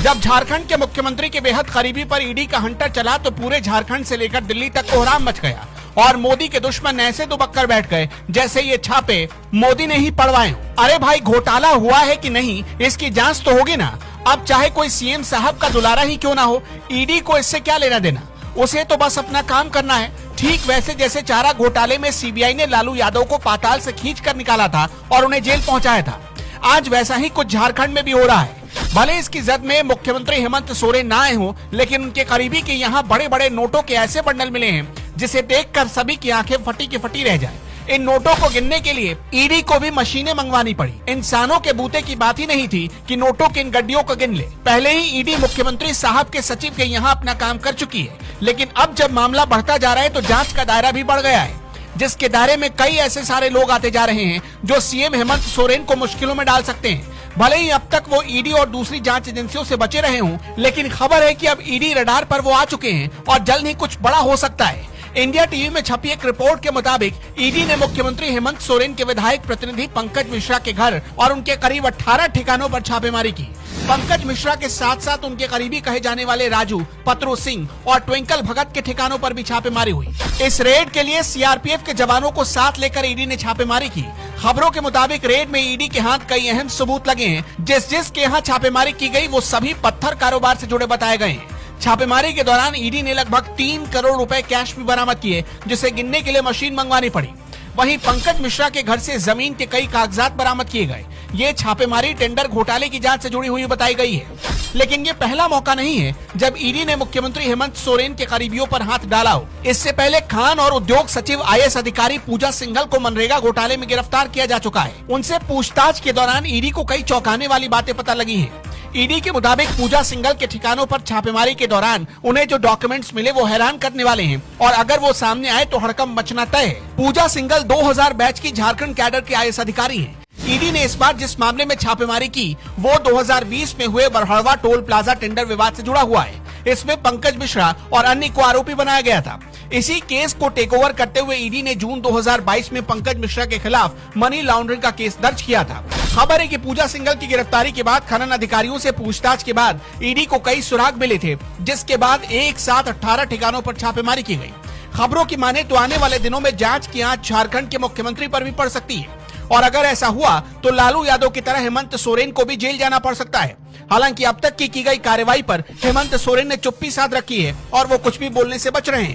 जब झारखंड के मुख्यमंत्री के बेहद करीबी पर ईडी का हंटर चला तो पूरे झारखंड से लेकर दिल्ली तक कोहराम मच गया और मोदी के दुश्मन ऐसे दुबक्कर बैठ गए जैसे ये छापे मोदी ने ही पड़वाए। अरे भाई, घोटाला हुआ है कि नहीं इसकी जांच तो होगी ना। अब चाहे कोई सीएम साहब का दुलारा ही क्यों ना हो, ईडी को इससे क्या लेना देना, उसे तो बस अपना काम करना है। ठीक वैसे जैसे चारा घोटाले में सीबीआई ने लालू यादव को पाताल से खींच कर निकाला था और उन्हें जेल पहुंचाया था, आज वैसा ही कुछ झारखंड में भी हो रहा है। भले इसकी जद में मुख्यमंत्री हेमंत सोरेन ना आए हों, लेकिन उनके करीबी के यहाँ बड़े बड़े नोटों के ऐसे बंडल मिले हैं जिसे देखकर सभी की आंखें फटी की फटी रह जाए। इन नोटों को गिनने के लिए ईडी को भी मशीनें मंगवानी पड़ी। इंसानों के बूते की बात ही नहीं थी कि नोटों के इन गड्डियों को गिन ले। पहले ही ईडी मुख्यमंत्री साहब के सचिव के यहाँ अपना काम कर चुकी है, लेकिन अब जब मामला बढ़ता जा रहा है तो जांच का दायरा भी बढ़ गया है, जिसके दायरे में कई ऐसे सारे लोग आते जा रहे हैं जो सीएम हेमंत सोरेन को मुश्किलों में डाल सकते हैं। भले ही अब तक वो ईडी और दूसरी जांच एजेंसियों से बचे रहे हों, लेकिन खबर है कि अब ईडी रडार पर वो आ चुके हैं और जल्द ही कुछ बड़ा हो सकता है। इंडिया टीवी में छपी एक रिपोर्ट के मुताबिक ईडी ने मुख्यमंत्री हेमंत सोरेन के विधायक प्रतिनिधि पंकज मिश्रा के घर और उनके करीब 18 ठिकानों पर छापेमारी की। पंकज मिश्रा के साथ साथ उनके करीबी कहे जाने वाले राजू, पत्रू सिंह और ट्विंकल भगत के ठिकानों पर भी छापेमारी हुई। इस रेड के लिए सीआरपीएफ के जवानों को साथ लेकर ईडी ने छापेमारी की। खबरों के मुताबिक रेड में ईडी के हाथ कई अहम सबूत लगे हैं। जिस के यहाँ छापेमारी की गई वो सभी पत्थर कारोबार से जुड़े बताए गए हैं। छापेमारी के दौरान ईडी ने लगभग 3 करोड़ रुपए कैश भी बरामद किए, जिसे गिनने के लिए मशीन मंगवानी पड़ी। वहीं पंकज मिश्रा के घर से जमीन के कई कागजात बरामद किए गए। ये छापेमारी टेंडर घोटाले की जांच से जुड़ी हुई बताई गई है। लेकिन ये पहला मौका नहीं है जब ईडी ने मुख्यमंत्री हेमंत सोरेन के करीबियों पर हाथ डाला हो। इससे पहले खान और उद्योग सचिव आईएएस अधिकारी पूजा सिंघल को मनरेगा घोटाले में गिरफ्तार किया जा चुका है। उनसे पूछताछ के दौरान ईडी को कई चौंकाने वाली बातें पता लगी हैं। ईडी के मुताबिक पूजा सिंघल के ठिकानों पर छापेमारी के दौरान उन्हें जो डॉक्यूमेंट्स मिले वो हैरान करने वाले हैं और अगर वो सामने आए तो हड़कंप मचना तय है। पूजा सिंघल 2000 बैच की झारखंड कैडर के आईएएस अधिकारी हैं। ईडी ने इस बार जिस मामले में छापेमारी की वो 2020 में हुए बरहड़वा टोल प्लाजा टेंडर विवाद से जुड़ा हुआ है। इसमें पंकज मिश्रा और अन्य को आरोपी बनाया गया था। इसी केस को टेकओवर करते हुए ईडी ने जून 2022 में पंकज मिश्रा के खिलाफ मनी लॉन्ड्रिंग का केस दर्ज किया था। खबर है कि पूजा सिंघल की गिरफ्तारी के बाद खनन अधिकारियों से पूछताछ के बाद ईडी को कई सुराग मिले थे, जिसके बाद एक साथ 18 ठिकानों पर छापेमारी की गई। खबरों की माने तो आने वाले दिनों में जांच की आंच झारखंड के मुख्यमंत्री पर भी पड़ सकती है और अगर ऐसा हुआ तो लालू यादव की तरह हेमंत सोरेन को भी जेल जाना पड़ सकता है। हालांकि अब तक की गई कार्रवाई पर हेमंत सोरेन ने चुप्पी साध रखी है और वो कुछ भी बोलने से बच रहे हैं।